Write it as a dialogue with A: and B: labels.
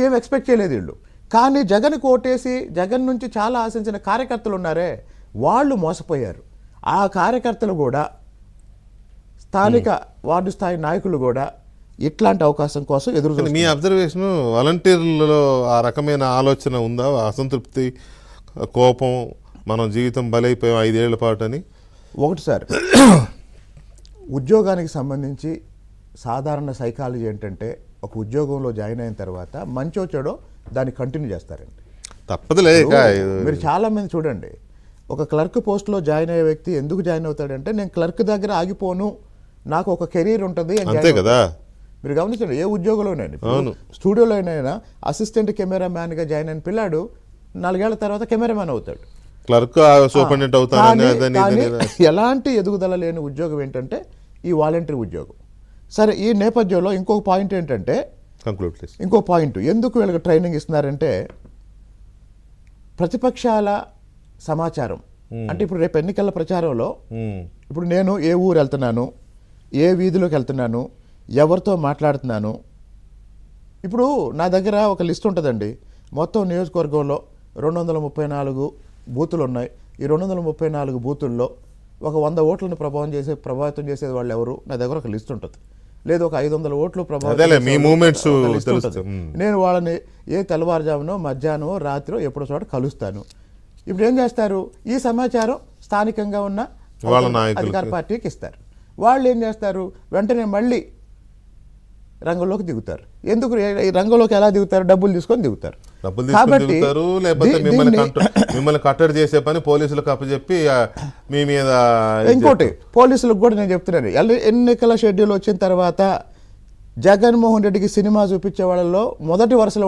A: ఏం ఎక్స్పెక్ట్ చేయలేదు వీళ్ళు. కానీ జగన్ కోటేసి జగన్ నుంచి చాలా ఆశించిన కార్యకర్తలు ఉన్నారే, వాళ్ళు మోసపోయారు. ఆ కార్యకర్తలు కూడా, స్థానిక వార్డు స్థాయి నాయకులు కూడా ఇట్లాంటి అవకాశం కోసం ఎదురు చూస్తున్నారు.
B: మీ అబ్జర్వేషన్ వాలంటీర్లలో ఆ రకమైన ఆలోచన ఉందా? అసంతృప్తి, కోపం, మనం జీవితం బలైపోయాం 5 ఏళ్ల పాటు అని.
A: ఒకటి సార్, ఉద్యోగానికి సంబంధించి సాధారణ సైకాలజీ ఏంటంటే, ఒక ఉద్యోగంలో జాయిన్ అయిన తర్వాత మంచో చెడో దాన్ని కంటిన్యూ చేస్తారండి.
B: తప్పదులే.
A: మీరు చాలా మంది చూడండి, ఒక క్లర్క్ పోస్ట్లో జాయిన్ అయ్యే వ్యక్తి ఎందుకు జాయిన్ అవుతాడంటే, నేను క్లర్క్ దగ్గర ఆగిపోను, నాకు ఒక కెరీర్ ఉంటుంది అని.
B: అంతే కదా.
A: మీరు గమనించండి, ఏ ఉద్యోగంలోనైనా, స్టూడియోలోనైనా అసిస్టెంట్ కెమెరా మ్యాన్గా జాయిన్ అయిన పిల్లాడు 4 ఏళ్ల తర్వాత కెమెరామ్యాన్ అవుతాడు,
B: క్లర్క్ సూపరింటెండెంట్ అవుతాడు.
A: ఎలాంటి ఎదుగుదల లేని ఉద్యోగం ఏంటంటే ఈ వాలంటీర్ ఉద్యోగం. సరే, ఈ నేపథ్యంలో ఇంకొక పాయింట్ ఏంటంటే, ఎందుకు వీళ్ళకి ట్రైనింగ్ ఇస్తున్నారంటే, ప్రతిపక్షాల సమాచారం అంటే, ఇప్పుడు రేపు ఎన్నికల ప్రచారంలో ఇప్పుడు నేను ఏ ఊరు వెళ్తున్నాను, ఏ వీధిలోకి వెళ్తున్నాను, ఎవరితో మాట్లాడుతున్నాను, ఇప్పుడు నా దగ్గర ఒక లిస్ట్ ఉంటుందండి. మొత్తం నియోజకవర్గంలో 234 బూతులు ఉన్నాయి. ఈ 234 బూతుల్లో ఒక 100 ఓట్లను ప్రభావితం చేసేది వాళ్ళు ఎవరు, నా దగ్గర ఒక లిస్ట్ ఉంటుంది. లేదు, ఒక 500 ఓట్లు నేను వాళ్ళని ఏ తెల్లవారుజామునో, మధ్యాహ్నమో, రాత్రో ఎప్పుడో చోట కలుస్తాను. ఇప్పుడు ఏం చేస్తారు, ఈ సమాచారం స్థానికంగా ఉన్న అధికార పార్టీకి ఇస్తారు. వాళ్ళు ఏం చేస్తారు, వెంటనే మళ్ళీ రంగంలోకి దిగుతారు. ఎందుకు ఈ రంగంలోకి ఎలా దిగుతారు? డబ్బులు తీసుకొని దిగుతారు.
B: కాబట్టి లేకపోతే మిమ్మల్ని కట్టడి చేసే పని పోలీసులకు అప్పచెప్పి మీ మీద.
A: ఇంకోటి, పోలీసులకు కూడా నేను చెప్తున్నాను, ఎన్నికల షెడ్యూల్ వచ్చిన తర్వాత జగన్మోహన్ రెడ్డికి సినిమా చూపించే వాళ్ళలో మొదటి వరుసలో